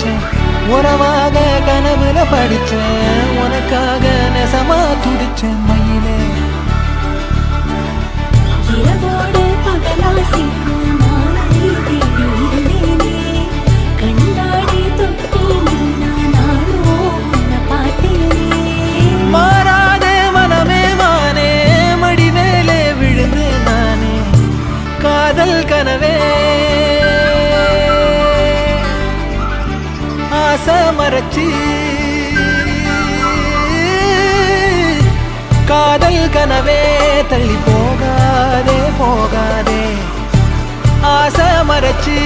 நினைச்சேன் உறவாக கனவுல படிச்சேன் உனக்காக நெசமா துடிச்சேன் மயிலே இரவோடு பகலா சேர்க்கும் மாலை தேடி இருந்தேனே கண்டாடி தொட்டி நின்னா நானும் உன்னை பார்த்தேனே மாறாதே மனமே மானே மடி மேலே விழுந்து நானே காதல் கனவே ஆசை மறைச்சி காதல் கனவே தள்ளி போகாதே போகாதே ஆசை மறைச்சி